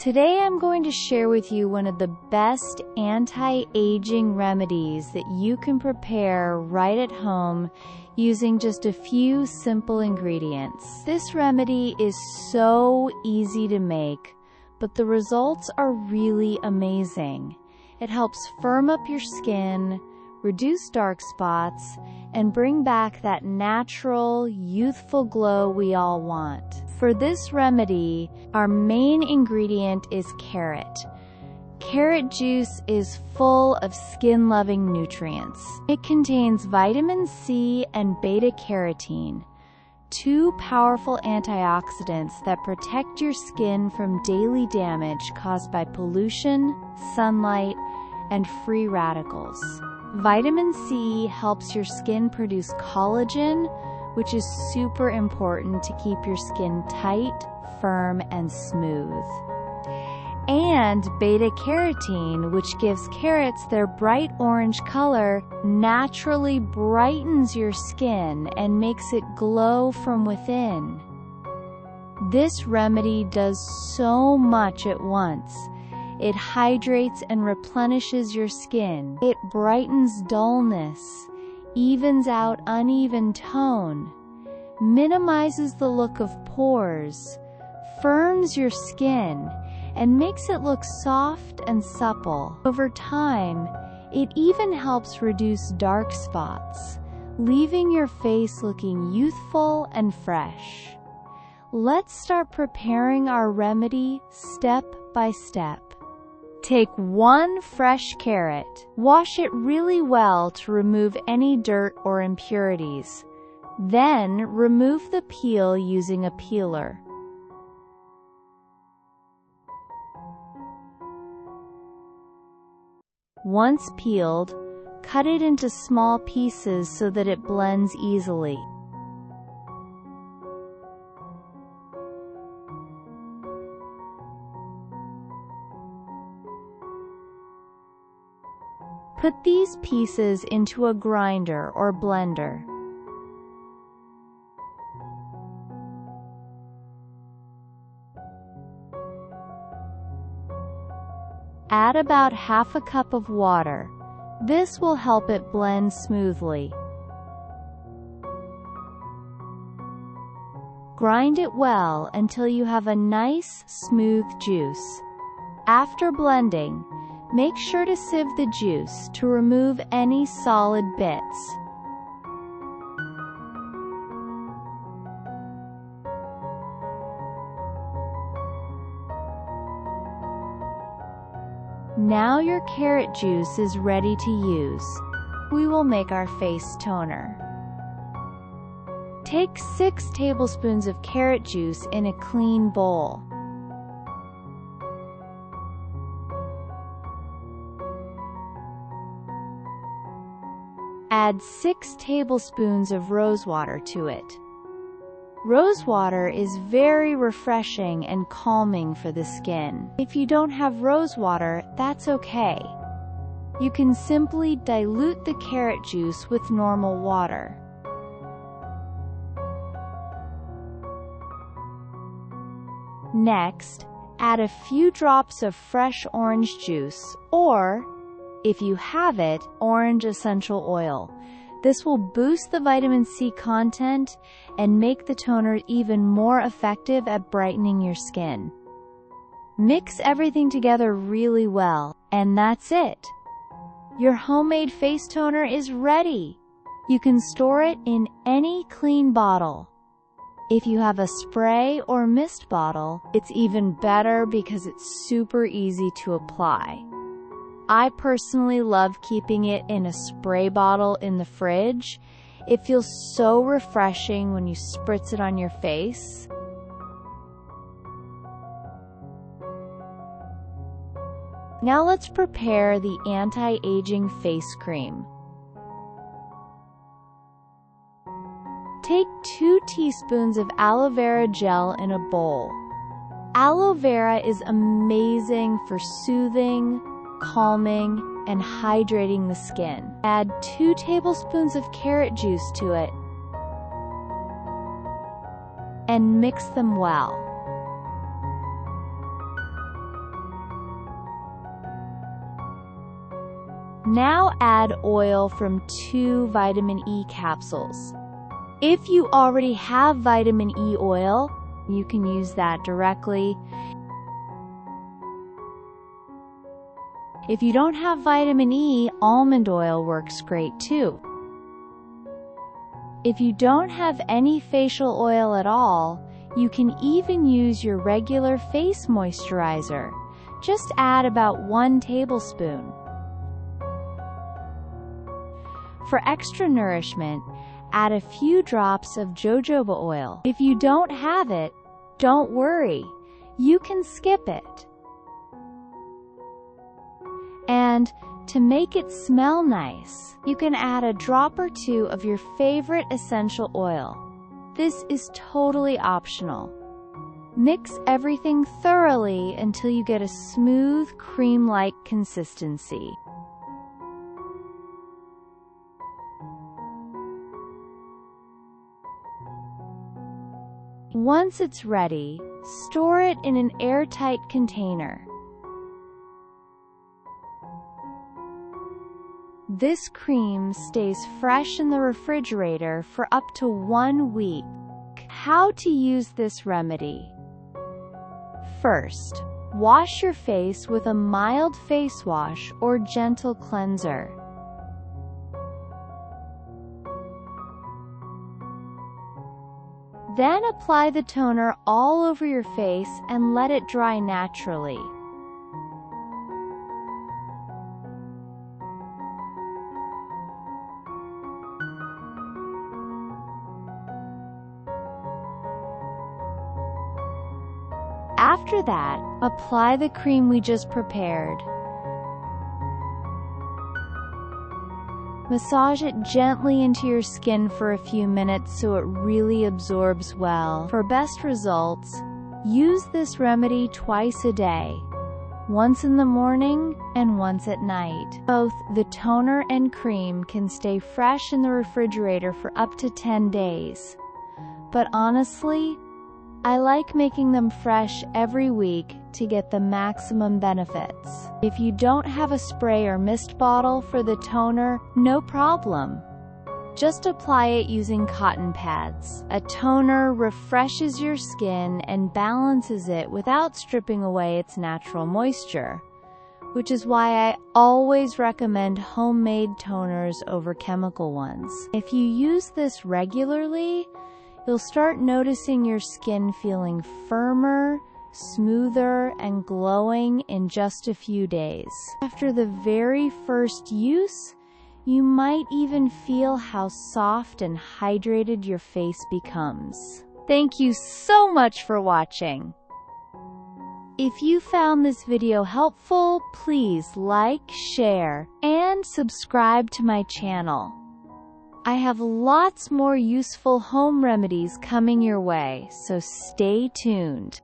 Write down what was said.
Today I'm going to share with you one of the best anti-aging remedies that you can prepare right at home using just a few simple ingredients. This remedy is so easy to make, but the results are really amazing. It helps firm up your skin, reduce dark spots, and bring back that natural, youthful glow we all want. For this remedy, our main ingredient is carrot. Carrot juice is full of skin-loving nutrients. It contains vitamin C and beta-carotene, two powerful antioxidants that protect your skin from daily damage caused by pollution, sunlight, and free radicals. Vitamin C helps your skin produce collagen, which is super important to keep your skin tight, firm, and smooth. And beta-carotene, which gives carrots their bright orange color, naturally brightens your skin and makes it glow from within. This remedy does so much at once. It hydrates and replenishes your skin. It brightens dullness, evens out uneven tone, minimizes the look of pores, firms your skin, and makes it look soft and supple. Over time, it even helps reduce dark spots, leaving your face looking youthful and fresh. Let's start preparing our remedy step by step. Take one fresh carrot. Wash it really well to remove any dirt or impurities. Then remove the peel using a peeler. Once peeled, cut it into small pieces so that it blends easily. Put these pieces into a grinder or blender. Add about half a cup of water. This will help it blend smoothly. Grind it well until you have a nice, smooth juice. After blending, make sure to sieve the juice to remove any solid bits. Now your carrot juice is ready to use. We will make our face toner. Take 6 tablespoons of carrot juice in a clean bowl. Add 6 tablespoons of rose water to it. Rose water is very refreshing and calming for the skin. If you don't have rose water, that's okay. You can simply dilute the carrot juice with normal water. Next, add a few drops of fresh orange juice, or, if you have it, orange essential oil. This will boost the vitamin C content and make the toner even more effective at brightening your skin. Mix everything together really well, and that's it. Your homemade face toner is ready. You can store it in any clean bottle. If you have a spray or mist bottle, it's even better because it's super easy to apply. I personally love keeping it in a spray bottle in the fridge. It feels so refreshing when you spritz it on your face. Now let's prepare the anti-aging face cream. Take 2 teaspoons of aloe vera gel in a bowl. Aloe vera is amazing for soothing, calming, and hydrating the skin. Add 2 tablespoons of carrot juice to it and mix them well. Now add oil from 2 vitamin E capsules. If you already have vitamin E oil, you can use that directly. If you don't have vitamin E, almond oil works great too. If you don't have any facial oil at all, you can even use your regular face moisturizer. Just add about 1 tablespoon. For extra nourishment, add a few drops of jojoba oil. If you don't have it, don't worry. You can skip it. And to make it smell nice, you can add a drop or 2 of your favorite essential oil. This is totally optional. Mix everything thoroughly until you get a smooth, cream-like consistency. Once it's ready, store it in an airtight container. This cream stays fresh in the refrigerator for up to 1 week. How to use this remedy? First, wash your face with a mild face wash or gentle cleanser. Then apply the toner all over your face and let it dry naturally. After that, apply the cream we just prepared. Massage it gently into your skin for a few minutes so it really absorbs well. For best results, use this remedy twice a day, once in the morning and once at night. Both the toner and cream can stay fresh in the refrigerator for up to 10 days. But honestly, I like making them fresh every week to get the maximum benefits. If you don't have a spray or mist bottle for the toner, no problem. Just apply it using cotton pads. A toner refreshes your skin and balances it without stripping away its natural moisture, which is why I always recommend homemade toners over chemical ones. If you use this regularly, you'll start noticing your skin feeling firmer, smoother, and glowing in just a few days. After the very first use, you might even feel how soft and hydrated your face becomes. Thank you so much for watching. If you found this video helpful, please like, share, and subscribe to my channel. I have lots more useful home remedies coming your way, so stay tuned.